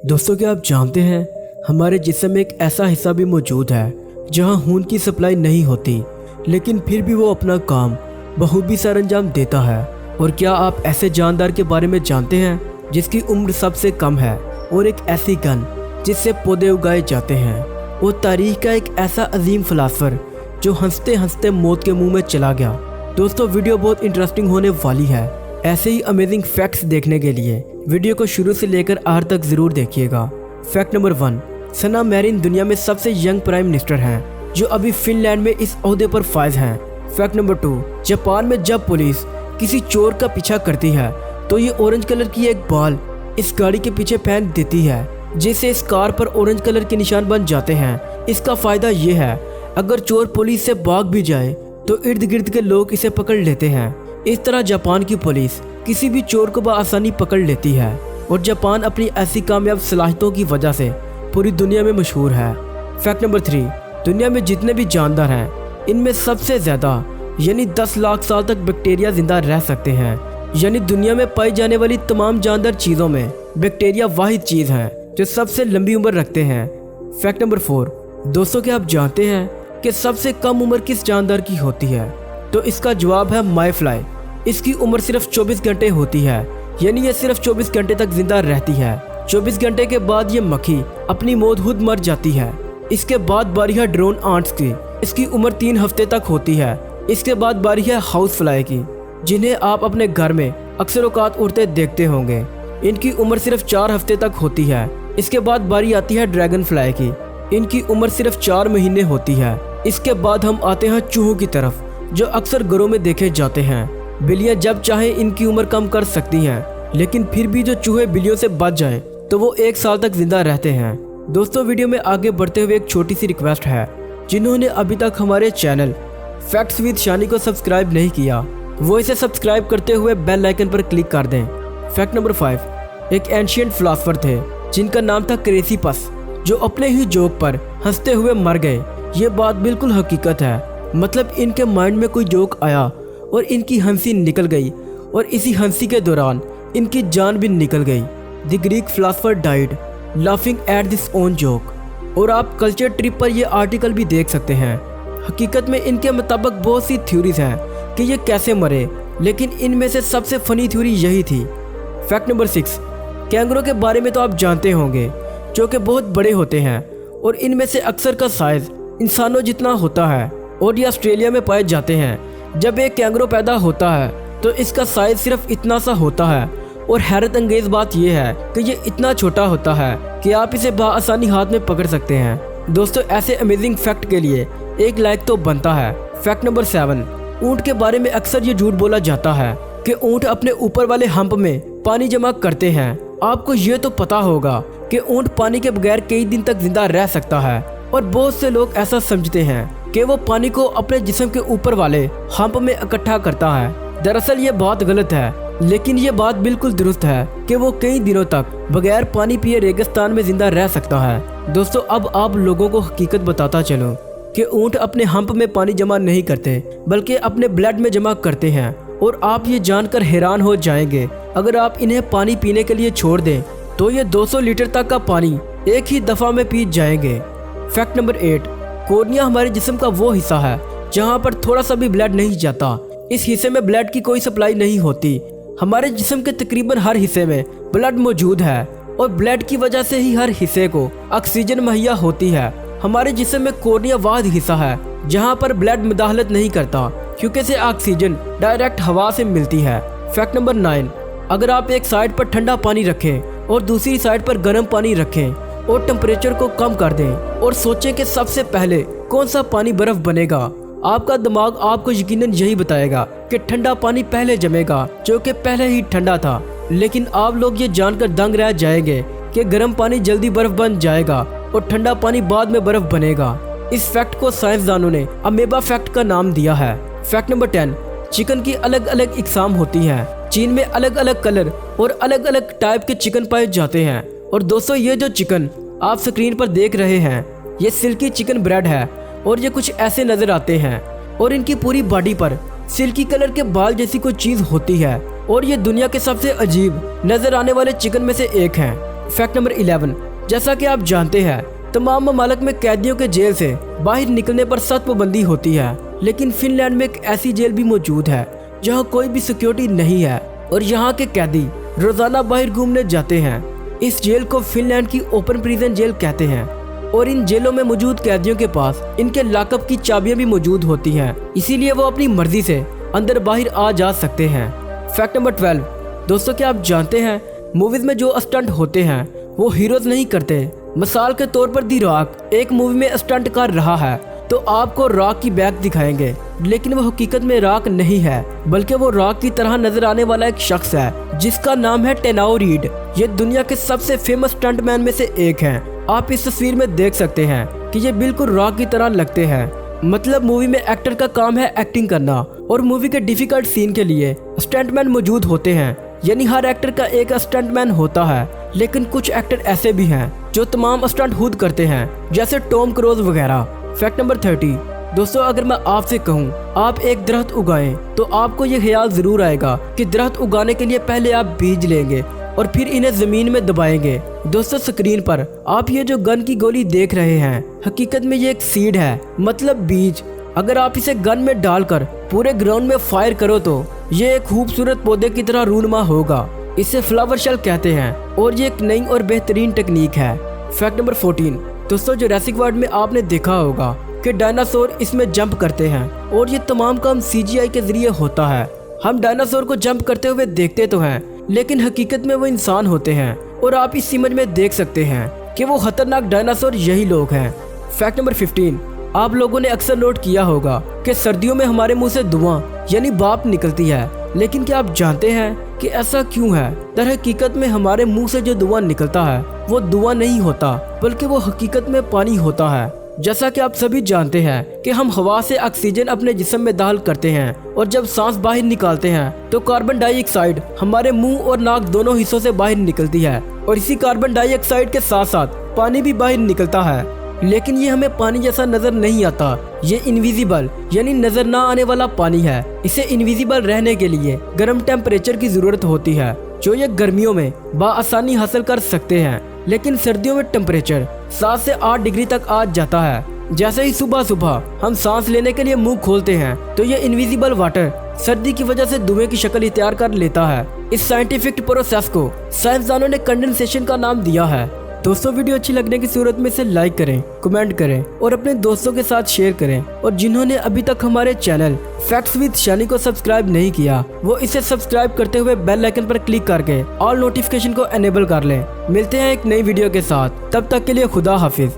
दोस्तों, क्या आप जानते हैं हमारे जिस्म में एक ऐसा हिस्सा भी मौजूद है जहां खून की सप्लाई नहीं होती, लेकिन फिर भी वो अपना काम बखूबी सर अंजाम देता है। और क्या आप ऐसे जानदार के बारे में जानते हैं जिसकी उम्र सबसे कम है, और एक ऐसी गन जिससे पौधे उगाए जाते हैं, और तारीख का एक ऐसा अजीम फिलासफर जो हंसते हंसते मौत के मुंह में चला गया। दोस्तों, वीडियो बहुत इंटरेस्टिंग होने वाली है। ऐसे ही अमेजिंग फैक्ट्स देखने के लिए वीडियो को शुरू से लेकर आखिर तक जरूर देखिएगा। फैक्ट नंबर 1, सना मैरिन दुनिया में सबसे यंग प्राइम मिनिस्टर हैं जो अभी फिनलैंड में इस ओहदे पर फायज हैं। फैक्ट नंबर 2, जापान में जब पुलिस किसी चोर का पीछा करती है तो ये ऑरेंज कलर की एक बॉल इस गाड़ी के पीछे फेंक देती है, जिससे इस कार पर ऑरेंज कलर के निशान बन जाते हैं। इसका फायदा ये है, अगर चोर पुलिस से भाग भी जाए तो इर्द गिर्द के लोग इसे पकड़ लेते हैं। इस तरह जापान की पुलिस किसी भी चोर को बआसानी पकड़ लेती है, और जापान अपनी ऐसी कामयाब सलाहियतों की वजह से पूरी दुनिया में मशहूर है। फैक्ट नंबर 3, दुनिया में जितने भी जानदार हैं इनमें सबसे ज़्यादा यानी 10 लाख साल तक बैक्टीरिया जिंदा रह सकते हैं। यानी दुनिया में पाई जाने वाली तमाम जानदार चीज़ों में बैक्टीरिया वाहिद चीज़ है जो सबसे लंबी उम्र रखते हैं। फैक्ट नंबर 4, दोस्तों, क्या आप जानते हैं कि सबसे कम उम्र किस जानदार की होती है? तो इसका जवाब है माई फ्लाई। इसकी उम्र सिर्फ 24 घंटे होती है, यानी ये सिर्फ 24 घंटे तक जिंदा रहती है। 24 घंटे के बाद ये मक्खी अपनी मौत खुद मर जाती है। इसके बाद बारी है ड्रोन आंट्स की। इसकी उम्र 3 हफ्ते तक होती है। इसके बाद बारी है हाउस फ्लाई की, जिन्हें आप अपने घर में अक्सर औकात उड़ते देखते होंगे। इनकी उम्र सिर्फ 4 हफ्ते तक होती है। इसके बाद बारी आती है ड्रैगन फ्लाई की। इनकी उम्र सिर्फ 4 महीने होती है। इसके बाद हम आते हैं चूहों की तरफ, जो अक्सर घरों में देखे जाते हैं। बिल्लियां जब चाहे इनकी उम्र कम कर सकती हैं, लेकिन फिर भी जो चूहे बिल्लियों से बच जाएं तो वो 1 साल तक जिंदा रहते हैं। दोस्तों, वीडियो में आगे बढ़ते हुए एक छोटी सी रिक्वेस्ट है, जिन्होंने अभी तक हमारे चैनल फैक्ट्स विद शानी को सब्सक्राइब नहीं किया, वो इसे सब्सक्राइब करते हुए बेल आइकन पर क्लिक कर दें। फैक्ट नंबर 5, एक एंशिएंट फिलासफर थे जिनका नाम था क्रेसीपस, जो अपने ही जोक पर हंसते हुए मर गए। ये बात बिल्कुल हकीकत है। मतलब इनके माइंड में कोई जोक आया और इनकी हंसी निकल गई, और इसी हंसी के दौरान इनकी जान भी निकल गई। The Greek philosopher died laughing at this own joke. और आप कल्चर ट्रिप पर यह आर्टिकल भी देख सकते हैं। हकीकत में इनके मुताबिक बहुत सी थ्योरीज हैं कि ये कैसे मरे, लेकिन इनमें से सबसे फनी थ्योरी यही थी। फैक्ट नंबर 6, कैंगरू के बारे में तो आप जानते होंगे, जो कि बहुत बड़े होते हैं, और इनमें से अक्सर का साइज इंसानों जितना होता है, और ये ऑस्ट्रेलिया में पाए जाते हैं। जब एक कैंगरू पैदा होता है तो इसका साइज सिर्फ इतना सा होता है, और हैरत अंगेज बात यह है कि ये इतना छोटा होता है कि आप इसे बआसानी हाथ में पकड़ सकते हैं। दोस्तों, ऐसे अमेजिंग फैक्ट के लिए एक लाइक तो बनता है। फैक्ट नंबर 7, ऊँट के बारे में अक्सर ये झूठ बोला जाता है कि ऊँट अपने ऊपर वाले हम्प में पानी जमा करते हैं। आपको ये तो पता होगा कि ऊँट पानी के बगैर कई दिन तक जिंदा रह सकता है, और बहुत से लोग ऐसा समझते हैं कि वो पानी को अपने जिस्म के ऊपर वाले हम्प में इकट्ठा करता है। दरअसल ये बात गलत है, लेकिन ये बात बिल्कुल दुरुस्त है कि वो कई दिनों तक बगैर पानी पिए रेगिस्तान में जिंदा रह सकता है। दोस्तों, अब आप लोगों को हकीकत बताता चलूं कि ऊँट अपने हम्प में पानी जमा नहीं करते, बल्कि अपने ब्लड में जमा करते हैं। और आप ये जानकर हैरान हो जाएंगे, अगर आप इन्हें पानी पीने के लिए छोड़ दें तो ये 200 लीटर तक का पानी एक ही दफ़ा में पी जाएंगे। फैक्ट नंबर 8, कॉर्निया हमारे जिस्म का वो हिस्सा है जहाँ पर थोड़ा सा भी ब्लड नहीं जाता। इस हिस्से में ब्लड की कोई सप्लाई नहीं होती। हमारे जिस्म के तकरीबन हर हिस्से में ब्लड मौजूद है, और ब्लड की वजह से ही हर हिस्से को ऑक्सीजन मुहैया होती है। हमारे जिस्म में कॉर्निया वाहिद हिस्सा है जहाँ पर ब्लड मुदाखलत नहीं करता, क्योंकि इसे ऑक्सीजन डायरेक्ट हवा से मिलती है। फैक्ट नंबर 9, अगर आप एक साइड पर ठंडा पानी रखें और दूसरी साइड पर गर्म पानी रखें और टेम्परेचर को कम कर दें, और सोचें कि सबसे पहले कौन सा पानी बर्फ बनेगा, आपका दिमाग आपको यकीनन यही बताएगा कि ठंडा पानी पहले जमेगा, जो कि पहले ही ठंडा था। लेकिन आप लोग ये जानकर दंग रह जाएंगे कि गर्म पानी जल्दी बर्फ बन जाएगा और ठंडा पानी बाद में बर्फ बनेगा। इस फैक्ट को साइंसदानों ने अमेबा फैक्ट का नाम दिया है। फैक्ट नंबर 10, चिकन की अलग अलग इकसाम होती हैं। चीन में अलग अलग कलर और अलग अलग टाइप के चिकन पाए जाते हैं। और दोस्तों, ये जो चिकन आप स्क्रीन पर देख रहे हैं, ये सिल्की चिकन ब्रेड है, और ये कुछ ऐसे नजर आते हैं, और इनकी पूरी बॉडी पर सिल्की कलर के बाल जैसी कोई चीज होती है, और ये दुनिया के सबसे अजीब नजर आने वाले चिकन में से एक हैं। फैक्ट नंबर 11, जैसा कि आप जानते हैं तमाम ममालिक में कैदियों के जेल से बाहर निकलने पर सख्त पाबंदी होती है, लेकिन फिनलैंड में एक ऐसी जेल भी मौजूद है जहां कोई भी सिक्योरिटी नहीं है और यहाँ के कैदी रोजाना बाहर घूमने जाते हैं। इस जेल को फिनलैंड की ओपन प्रिजन जेल कहते हैं और इन जेलों में मौजूद कैदियों के पास इनके लॉकअप की चाबियां भी मौजूद होती हैं, इसीलिए वो अपनी मर्जी से अंदर बाहर आ जा सकते हैं। फैक्ट नंबर 12, दोस्तों क्या आप जानते हैं मूवीज में जो स्टंट होते हैं वो हीरोज नहीं करते। मिसाल के तौर पर दी रॉक एक मूवी में स्टंट कर रहा है तो आपको रॉक की बैक दिखाएंगे, लेकिन वो हकीकत में रॉक नहीं है, बल्कि वो रॉक की तरह नजर आने वाला एक शख्स है जिसका नाम है टेनाओ रीड। ये दुनिया के सबसे फेमस स्टंटमैन में से एक हैं। आप इस तस्वीर में देख सकते हैं कि ये बिल्कुल रॉक की तरह लगते हैं। मतलब मूवी में एक्टर का काम है एक्टिंग करना और मूवी के डिफिकल्ट सीन के लिए स्टंटमैन मौजूद होते हैं, यानी हर एक्टर का एक स्टंटमैन होता है। लेकिन कुछ एक्टर ऐसे भी हैं जो तमाम स्टंट खुद करते हैं, जैसे टॉम क्रूज वगैरह। फैक्ट नंबर 30, दोस्तों अगर मैं आपसे कहूँ आप एक दरख्त उगाएं तो आपको ये ख्याल जरूर आएगा कि दरख्त उगाने के लिए पहले आप बीज लेंगे और फिर इन्हें जमीन में दबाएंगे। दोस्तों स्क्रीन पर आप ये जो गन की गोली देख रहे हैं हकीकत में ये एक सीड है, मतलब बीज। अगर आप इसे गन में डालकर पूरे ग्राउंड में फायर करो तो ये एक खूबसूरत पौधे की तरह रूनुमा होगा। इसे फ्लावर शेल कहते हैं और ये एक नई और बेहतरीन टेक्निक है। फैक्ट नंबर 14, दोस्तों जुरासिक वर्ल्ड में आपने देखा होगा कि डायनासोर इसमें जंप करते हैं और ये तमाम काम CGI के जरिए होता है। हम डायनासोर को जंप करते हुए देखते तो हैं, लेकिन हकीकत में वो इंसान होते हैं और आप इस इमेज में देख सकते हैं कि वो खतरनाक डायनासोर यही लोग हैं। फैक्ट नंबर 15, आप लोगों ने अक्सर नोट किया होगा कि सर्दियों में हमारे मुंह से धुआं यानी भाप निकलती है, लेकिन क्या आप जानते हैं कि ऐसा क्यों है? दर हकीकत में हमारे मुंह से जो धुआं निकलता है वो धुआं नहीं होता, बल्कि वो हकीकत में पानी होता है। जैसा कि आप सभी जानते हैं कि हम हवा से ऑक्सीजन अपने जिस्म में दाखिल करते हैं और जब सांस बाहर निकालते हैं तो कार्बन डाइऑक्साइड हमारे मुंह और नाक दोनों हिस्सों से बाहर निकलती है और इसी कार्बन डाइऑक्साइड के साथ साथ पानी भी बाहर निकलता है, लेकिन ये हमें पानी जैसा नजर नहीं आता। ये इनविजिबल यानी नजर ना आने वाला पानी है। इसे इनविजिबल रहने के लिए गर्म टेम्परेचर की जरूरत होती है जो ये गर्मियों में बआसानी हासिल कर सकते हैं, लेकिन सर्दियों में टेम्परेचर 7 से 8 डिग्री तक आ जाता है। जैसे ही सुबह सुबह हम सांस लेने के लिए मुंह खोलते हैं तो ये इनविजिबल वाटर सर्दी की वजह से धुएं की शक्ल इख्तियार कर लेता है। इस साइंटिफिक प्रोसेस को साइंसदानों ने कंडेंसेशन का नाम दिया है। दोस्तों वीडियो अच्छी लगने की सूरत में इसे लाइक करें, कमेंट करें और अपने दोस्तों के साथ शेयर करें। और जिन्होंने अभी तक हमारे चैनल फैक्ट्स विद शैनी को सब्सक्राइब नहीं किया वो इसे सब्सक्राइब करते हुए बेल आइकन पर क्लिक करके ऑल नोटिफिकेशन को एनेबल कर लें। मिलते हैं एक नई वीडियो के साथ, तब तक के लिए खुदा हाफिज।